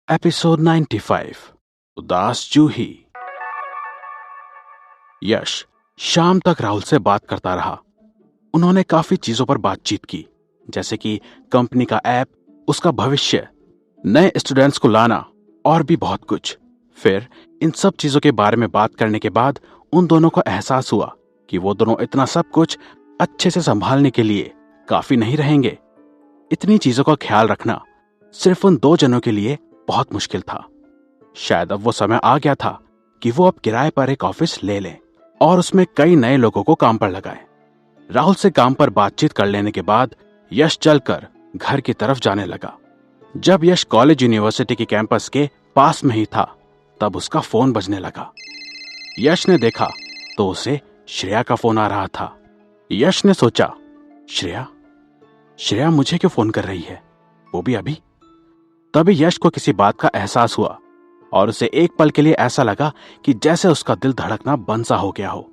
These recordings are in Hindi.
एपिसोड 95 उदास जूही। यश शाम तक राहुल से बात करता रहा। उन्होंने काफी चीजों पर बातचीत की, जैसे कि कंपनी का ऐप, उसका भविष्य, नए स्टूडेंट्स को लाना और भी बहुत कुछ। फिर इन सब चीजों के बारे में बात करने के बाद उन दोनों को एहसास हुआ कि वो दोनों इतना सब कुछ अच्छे से संभालने के लिए काफी नहीं रहेंगे। इतनी चीजों का ख्याल रखना सिर्फ उन दो जनों के लिए बहुत मुश्किल था। शायद अब वो समय आ गया था कि वो अब किराए पर एक ऑफिस ले लें और उसमें कई नए लोगों को काम पर लगाएं। राहुल से काम पर बातचीत कर लेने के बाद यश चलकर घर की तरफ जाने लगा। जब यश कॉलेज यूनिवर्सिटी के कैंपस के पास में ही था, तब उसका फोन बजने लगा। यश ने देखा तो उसे श्रेया का फोन आ रहा था। यश ने सोचा, श्रेया श्रेया मुझे क्यों फोन कर रही है, वो भी अभी? तभी यश को किसी बात का एहसास हुआ और उसे एक पल के लिए ऐसा लगा कि जैसे उसका दिल धड़कना बंद सा हो गया हो।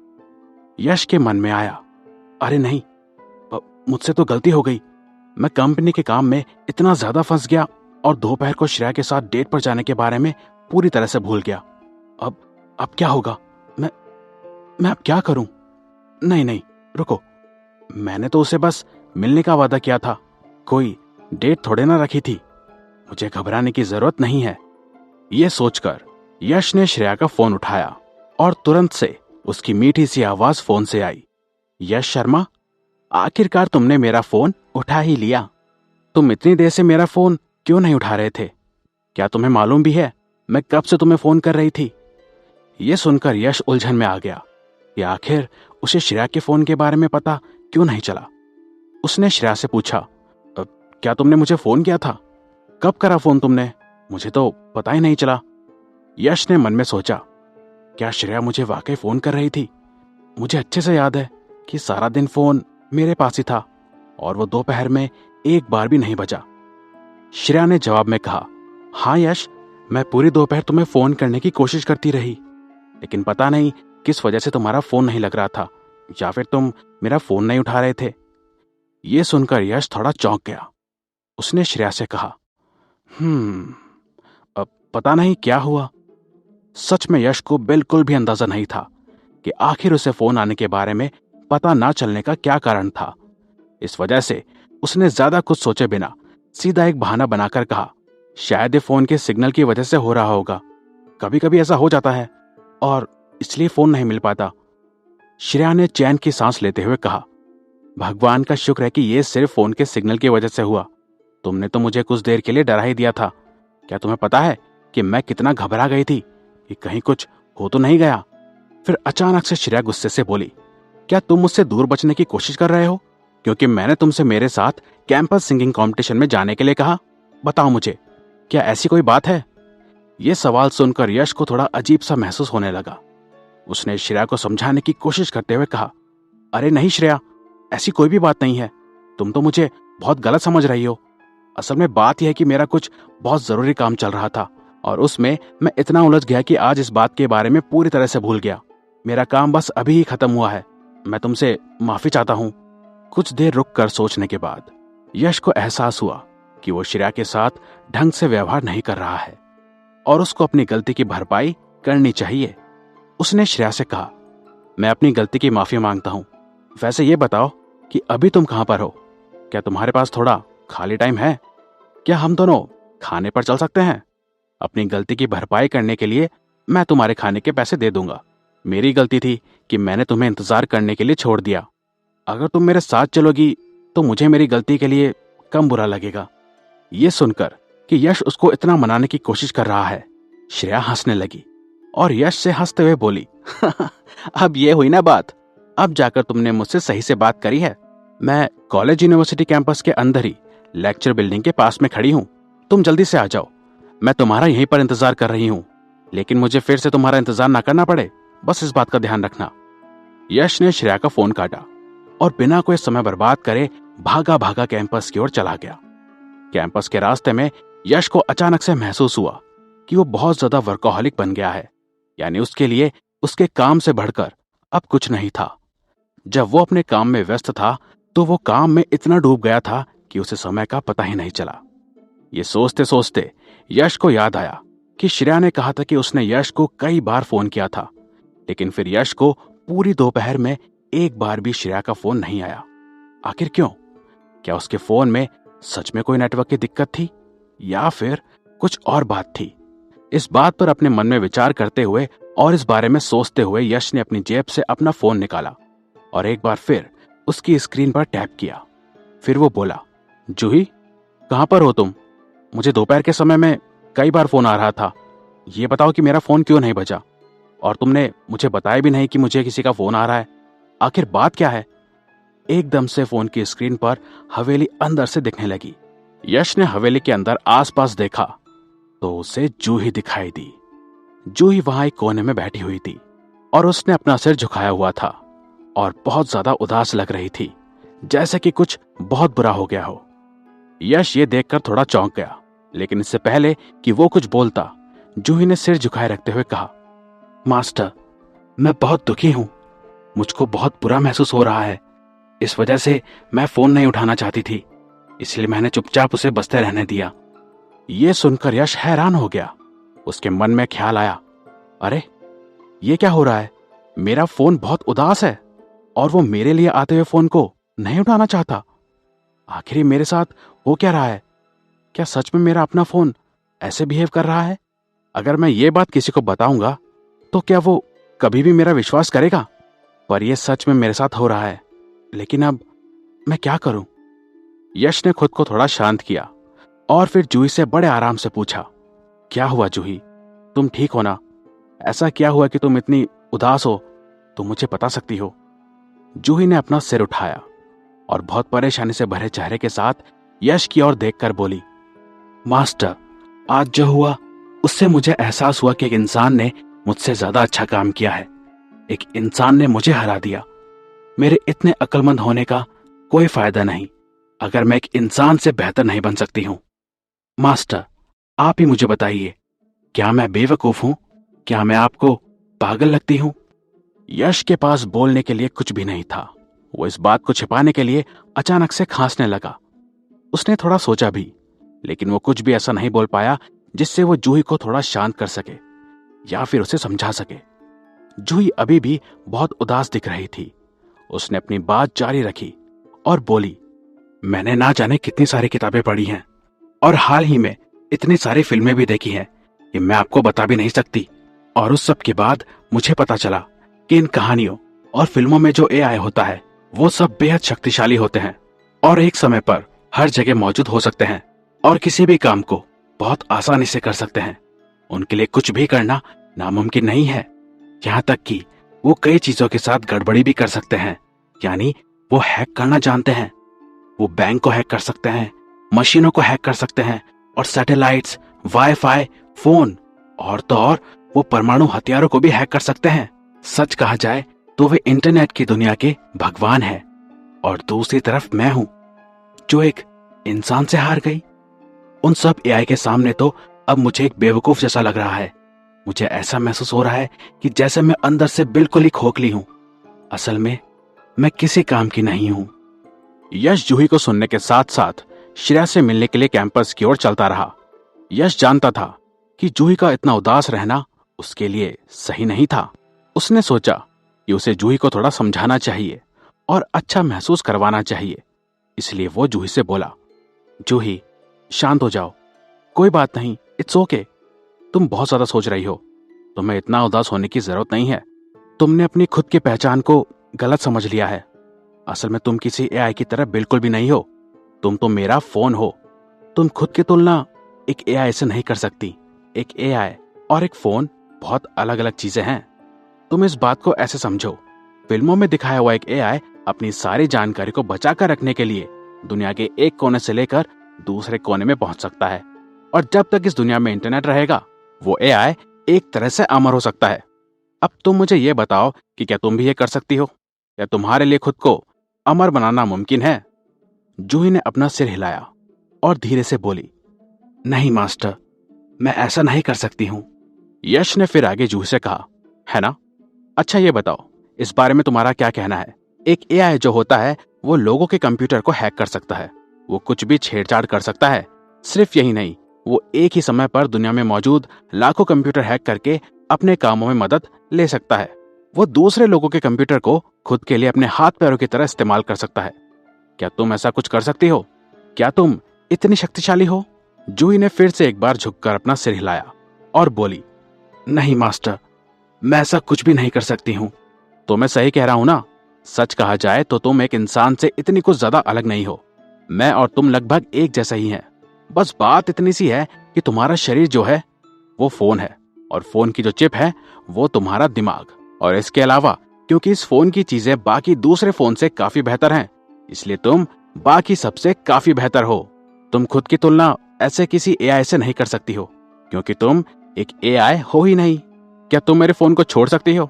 यश के मन में आया, अरे नहीं, मुझसे तो गलती हो गई। मैं कंपनी के काम में इतना ज्यादा फंस गया और दोपहर को श्रेया के साथ डेट पर जाने के बारे में पूरी तरह से भूल गया। अब क्या होगा? मैं अब क्या करूं? नहीं, रुको, मैंने तो उसे बस मिलने का वादा किया था, कोई डेट थोड़े ना रखी थी। मुझे घबराने की जरूरत नहीं है। यह सोचकर यश ने श्रेया का फोन उठाया और तुरंत से उसकी मीठी सी आवाज फोन से आई, यश शर्मा, आखिरकार तुमने मेरा फोन उठा ही लिया। तुम इतनी देर से मेरा फोन क्यों नहीं उठा रहे थे? क्या तुम्हें मालूम भी है मैं कब से तुम्हें फोन कर रही थी? यह सुनकर यश उलझन में आ गया कि आखिर उसे श्रेया के फोन के बारे में पता क्यों नहीं चला। उसने श्रेया से पूछा, क्या तुमने मुझे फोन किया था? कब करा फोन तुमने? मुझे तो पता ही नहीं चला। यश ने मन में सोचा, क्या श्रेया मुझे वाकई फोन कर रही थी? मुझे अच्छे से याद है कि सारा दिन फोन मेरे पास ही था और वो दोपहर में एक बार भी नहीं बजा। श्रेया ने जवाब में कहा, हाँ यश, मैं पूरी दोपहर तुम्हें फोन करने की कोशिश करती रही, लेकिन पता नहीं किस वजह से तुम्हारा फोन नहीं लग रहा था, या फिर तुम मेरा फोन नहीं उठा रहे थे। यह सुनकर यश थोड़ा चौंक गया। उसने श्रेया से कहा, अब पता नहीं क्या हुआ। सच में यश को बिल्कुल भी अंदाजा नहीं था कि आखिर उसे फोन आने के बारे में पता ना चलने का क्या कारण था। इस वजह से उसने ज्यादा कुछ सोचे बिना सीधा एक बहाना बनाकर कहा, शायद ये फोन के सिग्नल की वजह से हो रहा होगा। कभी कभी ऐसा हो जाता है और इसलिए फोन नहीं मिल पाता। श्रेया ने चैन की सांस लेते हुए कहा, भगवान का शुक्र है कि यह सिर्फ फोन के सिग्नल की वजह से हुआ। तुमने तो मुझे कुछ देर के लिए डरा ही दिया था। क्या तुम्हें पता है कि मैं कितना घबरा गई थी कि कहीं कुछ हो तो नहीं गया? फिर अचानक से श्रेया गुस्से से बोली, क्या तुम मुझसे दूर बचने की कोशिश कर रहे हो क्योंकि मैंने तुमसे मेरे साथ कैंपस सिंगिंग कंपटीशन में जाने के लिए कहा? बताओ मुझे, क्या ऐसी कोई बात है? यह सवाल सुनकर यश को थोड़ा अजीब सा महसूस होने लगा। उसने श्रेया को समझाने की कोशिश करते हुए कहा, अरे नहीं श्रेया, ऐसी कोई भी बात नहीं है। तुम तो मुझे बहुत गलत समझ रही हो। असल में बात यह है कि मेरा कुछ बहुत जरूरी काम चल रहा था और उसमें मैं इतना उलझ गया कि आज इस बात के बारे में पूरी तरह से भूल गया। मेरा काम बस अभी ही खत्म हुआ है। मैं तुमसे माफी चाहता हूं। कुछ देर रुककर सोचने के बाद यश को एहसास हुआ कि वो श्रेया के साथ ढंग से व्यवहार नहीं कर रहा है और उसको अपनी गलती की भरपाई करनी चाहिए। उसने श्रेया से कहा, मैं अपनी गलती की माफी मांगता हूं। वैसे ये बताओ कि अभी तुम कहां पर हो? क्या तुम्हारे पास थोड़ा खाली टाइम है? क्या हम दोनों खाने पर चल सकते हैं? अपनी गलती की भरपाई करने के लिए मैं तुम्हारे खाने के पैसे दे दूंगा। मेरी गलती थी कि मैंने तुम्हें इंतजार करने के लिए छोड़ दिया। अगर तुम मेरे साथ चलोगी तो मुझे मेरी गलती के लिए कम बुरा लगेगा। यह सुनकर कि यश उसको इतना मनाने की कोशिश कर रहा है, श्रेया हंसने लगी और यश से हंसते हुए बोली, अब ये हुई ना बात। अब जाकर तुमने मुझसे सही से बात करी है। मैं कॉलेज यूनिवर्सिटी कैंपस के अंदर ही लेक्चर बिल्डिंग के पास में खड़ी हूं। तुम जल्दी से आ जाओ। मैं तुम्हारा यहीं पर इंतजार कर रही हूं, लेकिन मुझे फिर से तुम्हारा इंतजार ना करना पड़े, बस इस बात का ध्यान रखना। यश ने श्रेया का फोन काटा और बिना कोई समय बर्बाद करे भागा भागा कैंपस की ओर चला गया। कैंपस के रास्ते में यश को अचानक से महसूस हुआ कि वो बहुत ज्यादा वर्कोहॉलिक बन गया है, यानी उसके लिए उसके काम से बढ़कर अब कुछ नहीं था। जब वो अपने काम में व्यस्त था तो वो काम में इतना डूब गया था कि उसे समय का पता ही नहीं चला। ये सोचते सोचते यश को याद आया कि श्रेया ने कहा था कि उसने यश को कई बार फोन किया था, लेकिन फिर यश को पूरी दोपहर में एक बार भी श्रेया का फोन नहीं आया। आखिर क्यों? क्या उसके फोन में सच में कोई नेटवर्क की दिक्कत थी या फिर कुछ और बात थी? इस बात पर अपने मन में विचार करते हुए और इस बारे में सोचते हुए यश ने अपनी जेब से अपना फोन निकाला और एक बार फिर उसकी स्क्रीन पर टैप किया। फिर वो बोला, जूही, कहां पर हो तुम? मुझे दोपहर के समय में कई बार फोन आ रहा था। ये बताओ कि मेरा फोन क्यों नहीं बजा? और तुमने मुझे बताया भी नहीं कि मुझे किसी का फोन आ रहा है। आखिर बात क्या है? एकदम से फोन की स्क्रीन पर हवेली अंदर से दिखने लगी। यश ने हवेली के अंदर आसपास देखा तो उसे जूही दिखाई दी। जूही वहां एक कोने में बैठी हुई थी और उसने अपना सिर झुकाया हुआ था और बहुत ज्यादा उदास लग रही थी, जैसे कि कुछ बहुत बुरा हो गया हो। यश ये देखकर थोड़ा चौंक गया, लेकिन इससे पहले कि वो कुछ बोलता, जूही ने सिर झुकाए रखते हुए कहा, मास्टर, मैं बहुत दुखी हूं। मुझको बहुत बुरा महसूस हो रहा है। इस वजह से मैं फोन नहीं उठाना चाहती थी, इसलिए मैंने चुपचाप उसे बजते रहने दिया। ये सुनकर यश हैरान हो गया। उसके मन में ख्याल आया, अरे ये क्या हो रहा है? मेरा फोन बहुत उदास है और वो मेरे लिए आते हुए फोन को नहीं उठाना चाहता। आखिर ये मेरे साथ हो क्या रहा है? क्या सच में मेरा अपना फोन ऐसे बिहेव कर रहा है? अगर मैं ये बात किसी को बताऊंगा तो क्या वो कभी भी मेरा विश्वास करेगा? पर यह सच में मेरे साथ हो रहा है, लेकिन अब मैं क्या करूं? यश ने खुद को थोड़ा शांत किया और फिर जूही से बड़े आराम से पूछा, क्या हुआ जूही? तुम ठीक हो ना? ऐसा क्या हुआ कि तुम इतनी उदास हो? तुम मुझे बता सकती हो? जूही ने अपना सिर उठाया और बहुत परेशानी से भरे चेहरे के साथ यश की ओर देखकर बोली, मास्टर, आज जो हुआ उससे मुझे एहसास हुआ कि एक इंसान ने मुझसे ज्यादा अच्छा काम किया है। एक इंसान ने मुझे हरा दिया। मेरे इतने अक्लमंद होने का कोई फायदा नहीं अगर मैं एक इंसान से बेहतर नहीं बन सकती हूं। मास्टर, आप ही मुझे बताइए, क्या मैं बेवकूफ हूं? क्या मैं आपको पागल लगती हूं? यश के पास बोलने के लिए कुछ भी नहीं था। वो इस बात को छिपाने के लिए अचानक से खांसने लगा। उसने थोड़ा सोचा भी, लेकिन वो कुछ भी ऐसा नहीं बोल पाया जिससे वो जूही को थोड़ा शांत कर सके या फिर उसे समझा सके। जूही अभी भी बहुत उदास दिख रही थी। उसने अपनी बात जारी रखी और बोली, मैंने ना जाने कितनी सारी किताबें पढ़ी हैं और हाल ही में इतनी सारी फिल्में भी देखी हैं कि मैं आपको बता भी नहीं सकती। और उस सब के बाद मुझे पता चला कि इन कहानियों और फिल्मों में जो एआई होता है वो सब बेहद शक्तिशाली होते हैं और एक समय पर हर जगह मौजूद हो सकते हैं और किसी भी काम को बहुत आसानी से कर सकते हैं। उनके लिए कुछ भी करना नामुमकिन नहीं है। यहाँ तक कि वो कई चीजों के साथ गड़बड़ी भी कर सकते हैं। यानी वो हैक करना जानते हैं। वो बैंक को हैक कर सकते हैं, मशीनों को हैक कर सकते हैं और सैटेलाइट्स, वाईफाई, फोन और तो और वो परमाणु हथियारों को भी हैक कर सकते हैं। सच कहा जाए तो वे इंटरनेट की दुनिया के भगवान हैं। और दूसरी तरफ मैं हूं जो एक इंसान से हार गई। उन सब एआई के सामने तो अब मुझे एक बेवकूफ जैसा लग रहा है। मुझे ऐसा महसूस हो रहा है कि जैसे मैं अंदर से बिल्कुल ही खोखली हूं। असल में मैं किसी काम की नहीं हूं। यश जूही को सुनने के साथ साथ श्रेया से मिलने के लिए कैंपस की ओर चलता रहा। यश जानता था कि जूही का इतना उदास रहना उसके लिए सही नहीं था। उसने सोचा कि उसे जूही को थोड़ा समझाना चाहिए और अच्छा महसूस करवाना चाहिए। इसलिए वो जूही से बोला, जूही, शांत हो जाओ, कोई बात नहीं, इट्स ओके। तुम बहुत ज्यादा सोच रही हो। तुम्हें इतना उदास होने की जरूरत नहीं है। तुमने अपनी खुद की पहचान को गलत समझ लिया है। असल में तुम किसी एआई की तरह बिल्कुल भी नहीं हो। तुम तो मेरा फोन हो। तुम खुद की तुलना एक एआई से नहीं कर सकती। एक एआई और एक फोन बहुत अलग अलग चीजें हैं। तुम इस बात को ऐसे समझो, फिल्मों में दिखाया हुआ एक एआई अपनी सारी जानकारी को बचाकर रखने के लिए दुनिया के एक कोने से लेकर दूसरे कोने में पहुंच सकता है। और जब तक इस दुनिया में इंटरनेट रहेगा वो एआई एक तरह से अमर हो सकता है। अब तुम मुझे ये बताओ कि क्या तुम भी ये कर सकती हो? क्या तुम्हारे लिए खुद को अमर बनाना मुमकिन है? जूही ने अपना सिर हिलाया और धीरे से बोली, नहीं मास्टर, मैं ऐसा नहीं कर सकती हूं। यश ने फिर आगे जूही से कहा, है ना? अच्छा ये बताओ, इस बारे में तुम्हारा क्या कहना है? एक एआई जो होता है वो लोगों के कंप्यूटर को हैक कर सकता है। वो कुछ भी छेड़छाड़ कर सकता है। सिर्फ यही नहीं, वो एक ही समय पर दुनिया में मौजूद लाखों कंप्यूटर हैक करके अपने कामों में मदद ले सकता है। वो दूसरे लोगों के कंप्यूटर को खुद के लिए अपने हाथ पैरों की तरह इस्तेमाल कर सकता है। क्या तुम ऐसा कुछ कर सकती हो? क्या तुम इतनी शक्तिशाली हो? जूही ने फिर से एक बार झुककर अपना सिर हिलाया और बोली, नहीं मास्टर, मैं ऐसा कुछ भी नहीं कर सकती हूं। तो मैं सही कह रहा हूं ना? सच कहा जाए तो तुम एक इंसान से इतनी कुछ ज्यादा अलग नहीं हो। मैं और तुम लगभग एक जैसा ही हैं। बस बात इतनी सी है कि तुम्हारा शरीर जो है वो फोन है और फोन की जो चिप है वो तुम्हारा दिमाग। और इसके अलावा क्योंकि इस फोन की चीजें बाकी दूसरे फोन से काफी बेहतर हैं, इसलिए तुम बाकी सबसे काफी बेहतर हो। तुम खुद की तुलना ऐसे किसी एआई से नहीं कर सकती हो, क्योंकि तुम एक एआई हो ही नहीं। क्या तुम मेरे फोन को छोड़ सकती हो?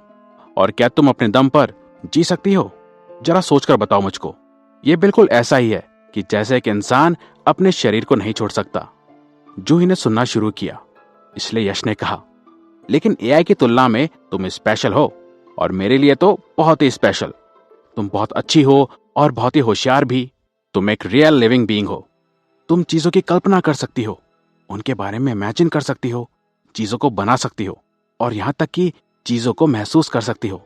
और क्या तुम अपने दम पर जी सकती हो? जरा सोचकर बताओ मुझको। ये बिल्कुल ऐसा ही है कि जैसे एक इंसान अपने शरीर को नहीं छोड़ सकता। जूही ने सुनना शुरू किया। इसलिए यश ने कहा, लेकिन एआई की तुलना में तुम स्पेशल हो, और मेरे लिए तो बहुत ही स्पेशल। तुम बहुत अच्छी हो और बहुत ही होशियार भी। तुम एक रियल लिविंग बीइंग हो। तुम चीजों की कल्पना कर सकती हो, उनके बारे में इमेजिन कर सकती हो, चीजों को बना सकती हो, और यहां तक कि चीजों को महसूस कर सकती हो,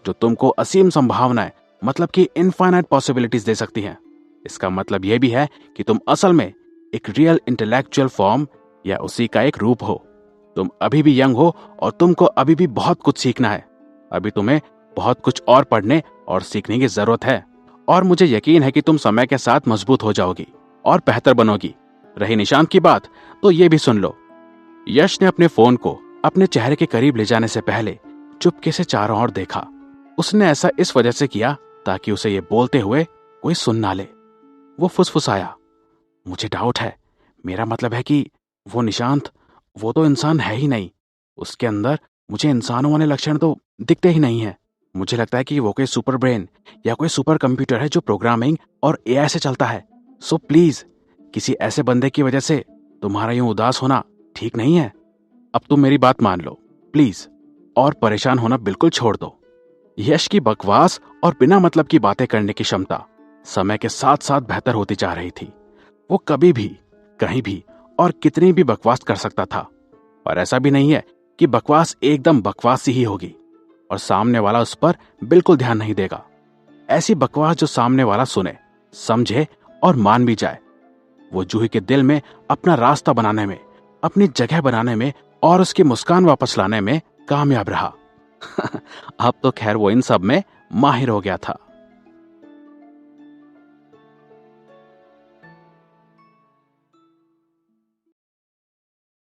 जो तुमको असीम संभावनाएं, मतलब कि इनफाइनाइट पॉसिबिलिटीज दे सकती हैं। इसका मतलब यह भी है कि तुम असल में एक रियल इंटेलेक्चुअल फॉर्म या उसी का एक रूप हो। तुम अभी भी यंग हो और तुमको अभी भी बहुत कुछ सीखना है। अभी तुम्हें बहुत कुछ और पढ़ने और सीखने की जरूरत है, और मुझे यकीन है कि तुम समय के साथ मजबूत हो जाओगी और बेहतर बनोगी। रही निशांत की बात, तो ये भी सुन लो। यश ने अपने फोन को अपने चेहरे के करीब ले जाने से पहले चुपके से चारों ओर देखा। उसने ऐसा इस वजह से किया ताकि उसे ये बोलते हुए कोई सुन ना ले। वो फुसफुसाया, मुझे डाउट है। मेरा मतलब है कि वो निशांत, वो तो इंसान है ही नहीं। उसके अंदर मुझे इंसानों वाले लक्षण तो दिखते ही नहीं है। मुझे लगता है कि वो कोई सुपर ब्रेन या कोई सुपर कंप्यूटर है जो प्रोग्रामिंग और एआई से चलता है। सो प्लीज, किसी ऐसे बंदे की वजह से तुम्हारा यूं उदास होना ठीक नहीं है। अब तुम मेरी बात मान लो प्लीज, और परेशान होना बिल्कुल छोड़ दो। यश की बकवास और बिना मतलब की बातें करने की क्षमता समय के साथ साथ बेहतर होती जा रही थी। वो कभी भी, कहीं भी और कितनी भी बकवास कर सकता था। और ऐसा भी नहीं है कि बकवास एकदम बकवास ही होगी और सामने वाला उस पर बिल्कुल ध्यान नहीं देगा। ऐसी बकवास जो सामने वाला सुने, समझे और मान भी जाए। वो जूही के दिल में अपना रास्ता बनाने में, अपनी जगह बनाने में और उसकी मुस्कान वापस लाने में कामयाब रहा। अब तो खैर वो इन सब में माहिर हो गया था।